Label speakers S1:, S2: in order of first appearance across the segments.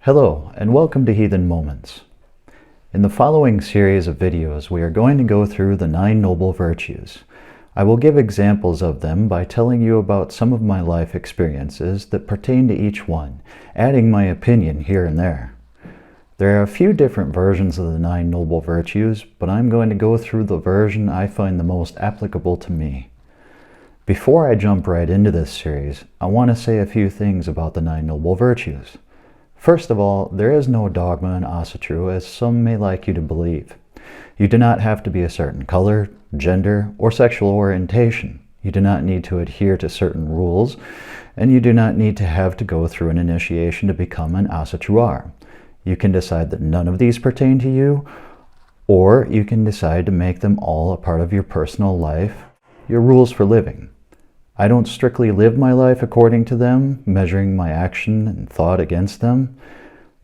S1: Hello, and welcome to Heathen Moments. In the following series of videos, we are going to go through the 9 Noble Virtues. I will give examples of them by telling you about some of my life experiences that pertain to each one, adding my opinion here and there. There are a few different versions of the 9 Noble Virtues, but I'm going to go through the version I find the most applicable to me. Before I jump right into this series, I want to say a few things about the 9 Noble Virtues. First of all, there is no dogma in Asatru, as some may like you to believe. You do not have to be a certain color, gender, or sexual orientation. You do not need to adhere to certain rules, and you do not need to go through an initiation to become an Asatruar. You can decide that none of these pertain to you, or you can decide to make them all a part of your personal life, your rules for living. I don't strictly live my life according to them, measuring my action and thought against them.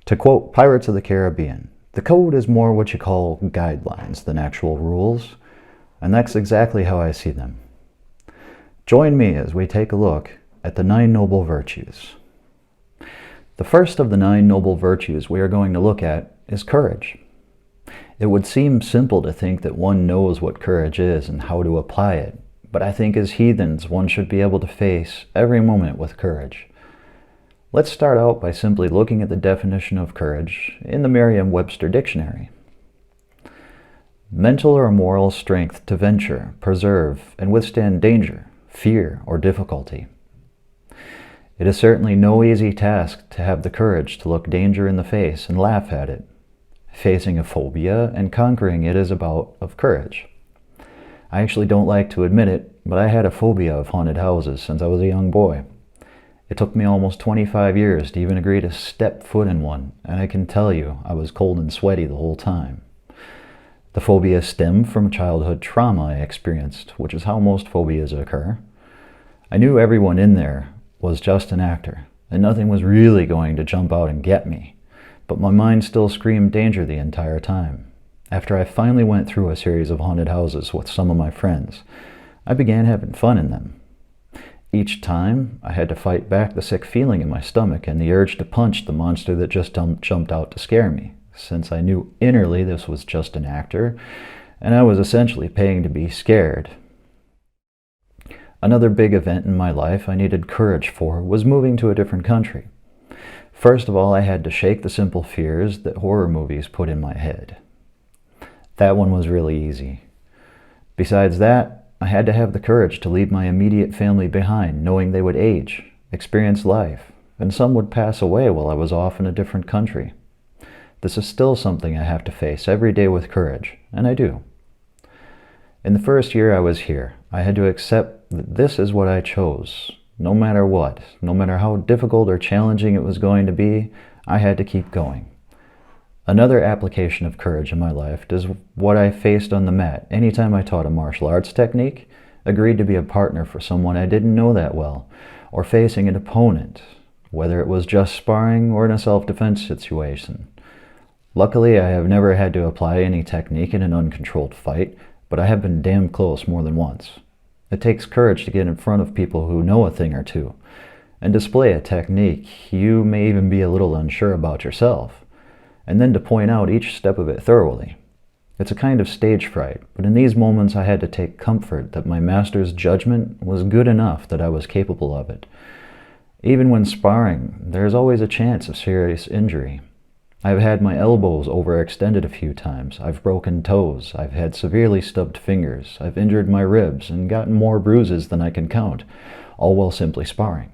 S1: To quote Pirates of the Caribbean, the code is more what you call guidelines than actual rules, and that's exactly how I see them. Join me as we take a look at the 9 Noble Virtues. The first of the 9 Noble Virtues we are going to look at is courage. It would seem simple to think that one knows what courage is and how to apply it, but I think as heathens, one should be able to face every moment with courage. Let's start out by simply looking at the definition of courage in the Merriam-Webster Dictionary. Mental or moral strength to venture, preserve, and withstand danger, fear, or difficulty. It is certainly no easy task to have the courage to look danger in the face and laugh at it. Facing a phobia and conquering it is a bout of courage. I actually don't like to admit it, but I had a phobia of haunted houses since I was a young boy. It took me almost 25 years to even agree to step foot in one, and I can tell you I was cold and sweaty the whole time. The phobia stemmed from childhood trauma I experienced, which is how most phobias occur. I knew everyone in there was just an actor, and nothing was really going to jump out and get me, but my mind still screamed danger the entire time. After I finally went through a series of haunted houses with some of my friends, I began having fun in them. Each time, I had to fight back the sick feeling in my stomach and the urge to punch the monster that just jumped out to scare me, since I knew innerly this was just an actor, and I was essentially paying to be scared. Another big event in my life I needed courage for was moving to a different country. First of all, I had to shake the simple fears that horror movies put in my head. That one was really easy. Besides that, I had to have the courage to leave my immediate family behind, knowing they would age, experience life, and some would pass away while I was off in a different country. This is still something I have to face every day with courage, and I do. In the first year I was here, I had to accept that this is what I chose. No matter what, no matter how difficult or challenging it was going to be, I had to keep going. Another application of courage in my life is what I faced on the mat anytime I taught a martial arts technique, agreed to be a partner for someone I didn't know that well, or facing an opponent, whether it was just sparring or in a self-defense situation. Luckily, I have never had to apply any technique in an uncontrolled fight, but I have been damn close more than once. It takes courage to get in front of people who know a thing or two, and display a technique you may even be a little unsure about yourself, and then to point out each step of it thoroughly. It's a kind of stage fright, but in these moments I had to take comfort that my master's judgment was good enough that I was capable of it. Even when sparring, there is always a chance of serious injury. I've had my elbows overextended a few times, I've broken toes, I've had severely stubbed fingers, I've injured my ribs and gotten more bruises than I can count, all while simply sparring.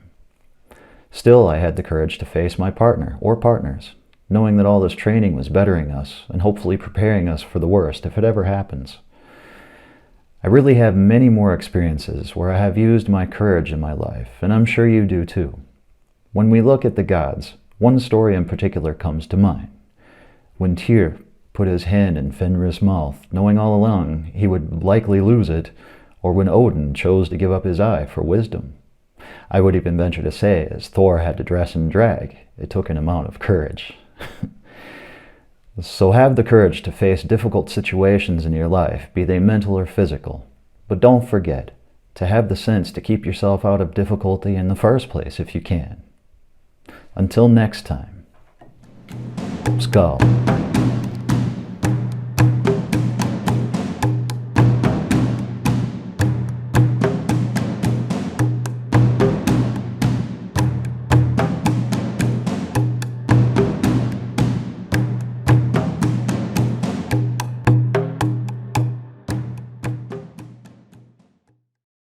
S1: Still, I had the courage to face my partner or partners, knowing that all this training was bettering us and hopefully preparing us for the worst if it ever happens. I really have many more experiences where I have used my courage in my life, and I'm sure you do too. When we look at the gods, one story in particular comes to mind. When Tyr put his hand in Fenrir's mouth, knowing all along he would likely lose it, or when Odin chose to give up his eye for wisdom. I would even venture to say, as Thor had to dress in drag, it took an amount of courage. So have the courage to face difficult situations in your life, be they mental or physical. But don't forget to have the sense to keep yourself out of difficulty in the first place if you can. Until next time. Skull.